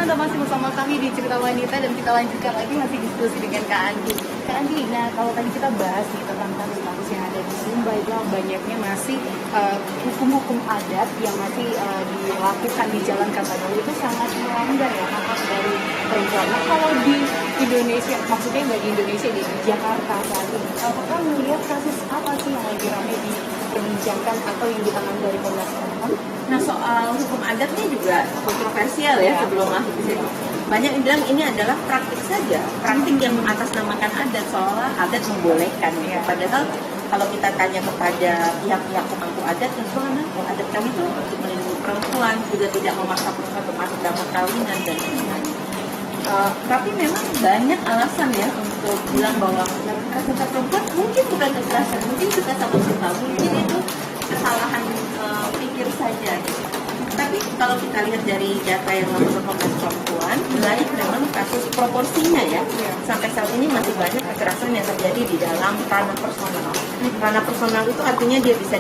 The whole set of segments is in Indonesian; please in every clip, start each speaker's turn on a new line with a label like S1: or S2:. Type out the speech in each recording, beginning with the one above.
S1: Anda masih bersama kami di Cerita Wanita dan kita lanjutkan lagi masih diskusi dengan Kak Andi. Kak Andi, nah kalau tadi kita bahas nih tentang kasus-kasus yang ada di Sumba, itu banyaknya masih hukum-hukum adat yang masih dilakukan di jalan Kartadolu itu sangat melanggar ya hak dari perempuan. Nah kalau di Indonesia, maksudnya nggak di Indonesia, di Jakarta saat ini, apakah melihat kasus apa sih yang lagi ramai diperbincangkan atau yang ditangani dari Komnas Perempuan?
S2: Nah, soal hukum adatnya juga kontroversial ya sebelum masuk ke situ. Banyak yang bilang ini adalah praktik saja, praktik yang mengatasnamakan adat, seolah adat membolehkan. Ya. Padahal kalau kita tanya kepada pihak-pihak pemangku adat, tentu adat kami itu untuk melindungi perempuan, juga tidak memaksa perempuan untuk masuk dalam perkawinan dan lain-lain. Tapi memang banyak alasan ya untuk bilang bahwa kekerasan perempuan mungkin bukan kekerasan, mungkin kita sama-sama, mungkin itu kesalahan pikir saja. Tapi kalau kita lihat dari data yang langsung Komnas Perempuan, banyak memang kasus proporsinya ya. Sampai saat ini masih banyak kekerasan yang terjadi di dalam ranah personal. Ranah personal itu artinya dia bisa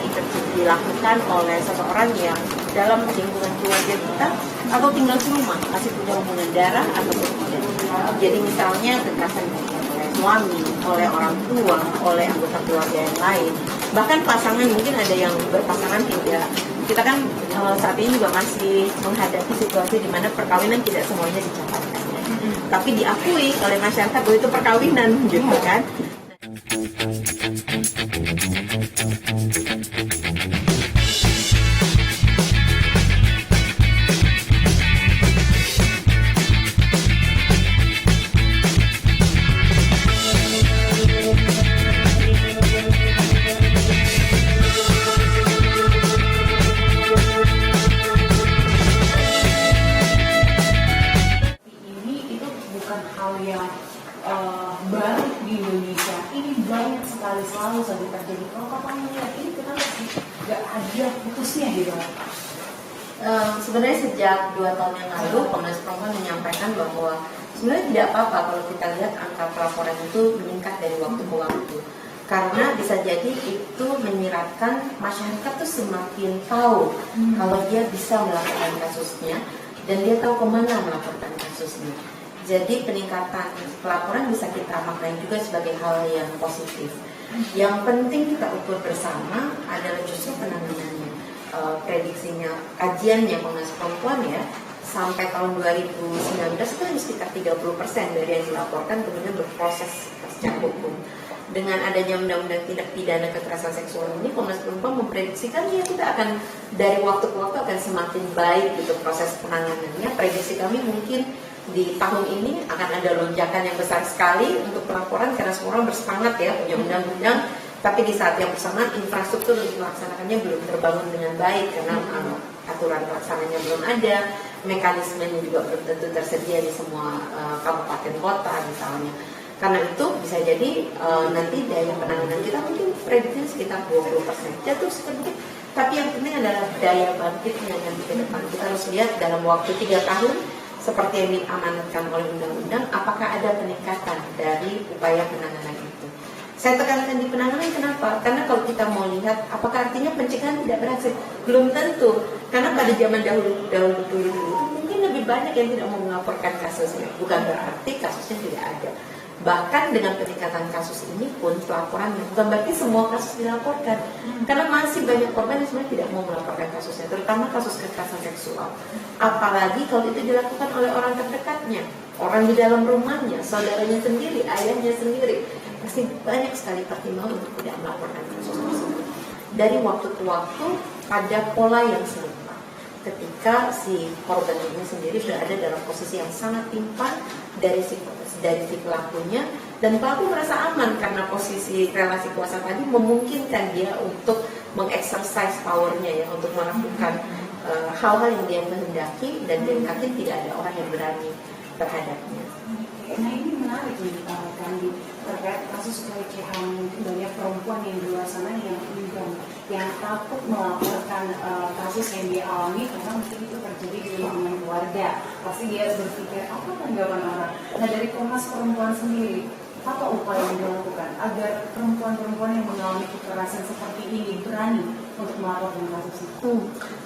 S2: dilakukan oleh seseorang yang dalam lingkungan keluarga kita atau tinggal di rumah, masih punya hubungan darah atau tidak. Jadi misalnya kekerasan oleh suami, oleh orang tua, oleh anggota keluarga yang lain. Bahkan pasangan, mungkin ada yang berpasangan tidak. Kita kan saat ini juga masih menghadapi situasi di mana perkawinan tidak semuanya dicatatkan. Tapi diakui oleh masyarakat bahwa itu perkawinan gitu kan.
S1: Baru di Indonesia ini banyak sekali, selalu saja terjadi. Kalau Kakak melihat ini kenapa sih nggak ada putusnya gitu?
S2: Sebenarnya sejak 2 tahun yang lalu Komnas Perempuan menyampaikan bahwa sebenarnya tidak apa-apa kalau kita lihat angka pelaporan itu meningkat dari waktu ke waktu, karena bisa jadi itu menyiratkan masyarakat tuh semakin tahu kalau dia bisa melakukan kasusnya dan dia tahu kemana melaporkan kasusnya. Jadi peningkatan pelaporan bisa kita maknai juga sebagai hal yang positif. Yang penting kita ukur bersama adalah justru penanganannya. Prediksinya, kajiannya Komnas Perempuan ya, sampai tahun 2019 itu hanya sekitar 30% dari yang dilaporkan kemudian berproses secara hukum. Dengan adanya undang-undang tindak pidana kekerasan seksual ini, Komnas Perempuan memprediksikan ya kita akan dari waktu ke waktu akan semakin baik gitu proses penanganannya. Prediksi kami mungkin di tahun ini akan ada lonjakan yang besar sekali untuk pelaporan karena semua orang bersemangat ya punya undang-undang, tapi di saat yang bersamaan infrastruktur untuk melaksanakannya belum terbangun dengan baik karena aturan pelaksananya belum ada, mekanismenya juga belum tentu tersedia di semua kabupaten kota misalnya. Karena itu bisa jadi nanti daya penanganan kita mungkin prediksinya sekitar 20%, jatuh sedikit. Tapi yang penting adalah daya bangkitnya nanti ke depan. Kita harus lihat dalam waktu 3 tahun seperti yang diamanatkan oleh undang-undang, apakah ada peningkatan dari upaya penanganan itu. Saya tekankan di penanganan, kenapa? Karena kalau kita mau lihat, apakah artinya pencegahan tidak berhasil? Belum tentu, karena pada zaman dahulu itu mungkin lebih banyak yang tidak mau melaporkan kasusnya. Bukan berarti kasusnya tidak ada. Bahkan dengan peningkatan kasus ini pun pelaporannya bukan berarti semua kasus dilaporkan, karena masih banyak korban yang sebenarnya tidak mau melaporkan kasusnya, terutama kasus kekerasan seksual. Apalagi kalau itu dilakukan oleh orang terdekatnya, orang di dalam rumahnya, saudaranya sendiri, ayahnya sendiri, pasti banyak sekali pertimbangan untuk tidak melaporkan kasus tersebut. Dari waktu ke waktu ada pola yang serupa. Ketika si korban ini sendiri berada dalam posisi yang sangat timpang dari si pelakunya, dan pelaku merasa aman karena posisi relasi kuasa tadi memungkinkan dia untuk mengexercise powernya ya, untuk melakukan hal-hal yang dia kehendaki dan dia yakin tidak ada orang yang berani terhadapnya.
S1: Nah ini menarik nih Kandi, terkait kasus pelecehan. Mungkin banyak perempuan yang di luar sana yang enggan, yang takut melaporkan kasus yang dia alami karena mungkin itu terjadi di lingkungan keluarga. Pasti dia berpikir apa tanggapan orang. Nah dari Komnas Perempuan sendiri, apa upaya yang dilakukan agar perempuan-perempuan yang mengalami kekerasan seperti ini berani untuk melaporkan kasus itu?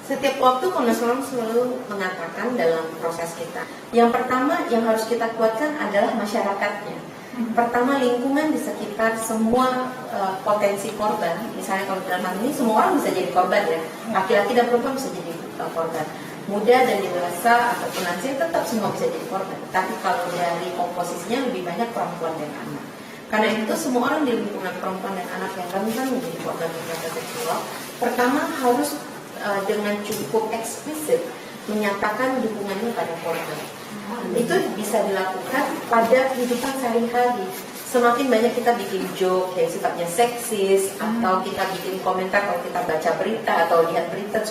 S2: Setiap waktu Komnas HAM selalu mengatakan dalam proses kita, yang pertama yang harus kita kuatkan adalah masyarakatnya. Pertama, lingkungan di sekitar semua potensi korban. Misalnya kalau dalam hal ini semua orang bisa jadi korban ya, laki-laki dan perempuan bisa jadi korban, muda dan dewasa ataupun lansia tetap semua bisa jadi korban. Tapi kalau dari komposisinya lebih banyak perempuan dan anak. Karena itu semua orang di lingkungan perempuan dan anak yang rentan menjadi korban kekerasan seksual, pertama harus dengan cukup eksplisit menyatakan dukungannya pada korban. Itu bisa dilakukan pada kehidupan sehari-hari. Semakin banyak kita bikin joke yang sifatnya seksis, atau kita bikin komentar kalau kita baca berita atau lihat berita,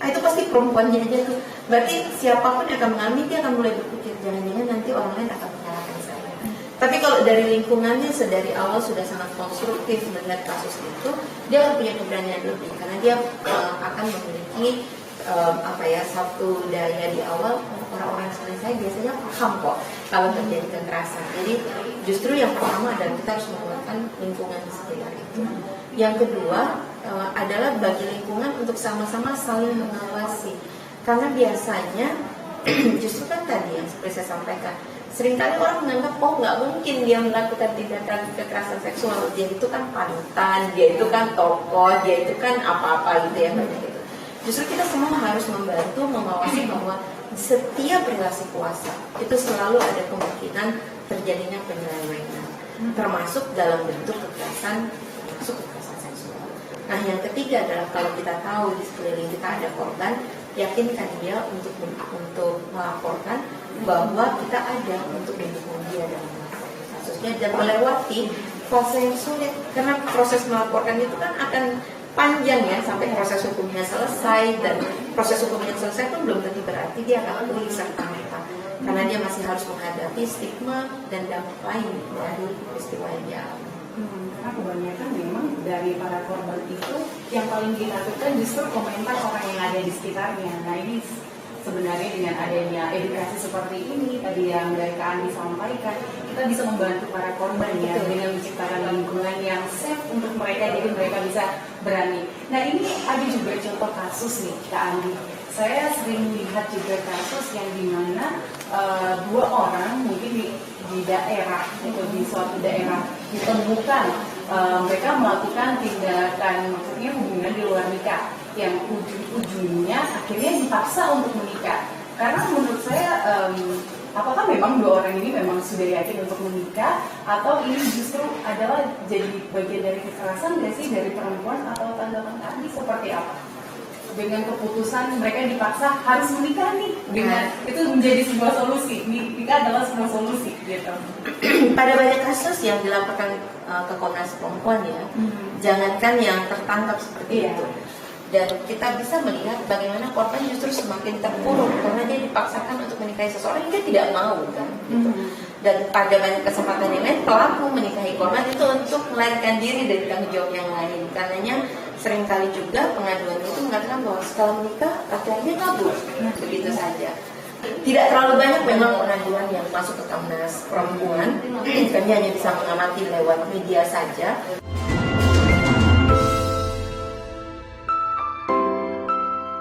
S2: itu pasti perempuannya aja tuh. Berarti siapapun yang akan mengalami, dia akan mulai berpikir jangan-jangan nanti orang lain akan menyalahkan saya. Tapi kalau dari lingkungannya sedari awal sudah sangat konstruktif melihat kasus itu, dia akan punya keberanian lebih karena dia akan memiliki satu daya di awal. Orang-orang seperti saya biasanya paham kok kalau terjadi kekerasan. Jadi justru yang pertama adalah kita harus menguatkan lingkungan di sekitar itu. Yang kedua adalah bagi lingkungan untuk sama-sama saling mengawasi. Karena biasanya justru kan tadi yang seperti saya sampaikan, seringkali orang menganggap nggak mungkin dia melakukan tindakan kekerasan seksual, dia itu kan panutan, dia itu kan tokoh, dia itu kan apa-apa gitu ya, banyak gitu. Justru kita semua harus membantu mengawasi bahwa setiap relasi kuasa itu selalu ada kemungkinan terjadinya penyelewengan, termasuk dalam bentuk kekerasan, termasuk kekerasan seksual. Nah, yang ketiga adalah kalau kita tahu di sekeliling kita ada korban, yakinkan dia untuk melaporkan bahwa kita ada untuk mendukung dia dalam melaporkan kasusnya dan melewati fase yang sulit, karena proses melaporkan itu kan akan panjang ya sampai proses hukumnya selesai, dan proses hukumnya selesai pun belum tentu berarti dia akan pulih serta-merta karena dia masih harus menghadapi stigma dan dampak lain dari peristiwa yang dia alami.
S1: Karena kebanyakan memang dari para korban itu yang paling ditakutkan justru komentar orang yang ada di sekitarnya. Nah, ini sebenarnya dengan adanya edukasi seperti ini tadi yang dari Kak Andi sampaikan, kita bisa membantu para korban ya dengan menciptakan lingkungan yang safe untuk mereka, jadi mereka bisa berani. Nah, ini ada juga contoh kasus nih Kak Andi. Saya sering lihat juga kasus yang dimana dua orang mungkin di daerah atau di suatu daerah ditemukan mereka melakukan tindakan, maksudnya hubungan di luar nikah, yang ujung-ujungnya akhirnya dipaksa untuk menikah. Karena menurut saya apakah memang dua orang ini memang sudah yakin untuk menikah, atau ini justru adalah jadi bagian dari kekerasan nggak sih dari perempuan, atau tanggapan tadi seperti apa? Dengan keputusan mereka dipaksa harus menikah nih, dengan itu menjadi sebuah solusi, nikah adalah sebuah solusi gitu.
S2: Pada banyak kasus yang dilaporkan ke Komnas Perempuan ya, jangankan yang tertangkap seperti itu, dan kita bisa melihat bagaimana korban justru semakin terpuruk karena dia dipaksakan untuk menikahi seseorang yang dia tidak mau kan, gitu. Dan pada banyak kesempatan yang lain pelaku menikahi korban itu untuk melarikan diri dari tanggung jawab yang lain. Karenanya seringkali juga pengaduan itu mengatakan bahwa setelah menikah laki-lakinya kabur begitu saja. Tidak terlalu banyak memang pengaduan yang masuk ke Komnas Perempuan, kami hanya bisa mengamati lewat media saja.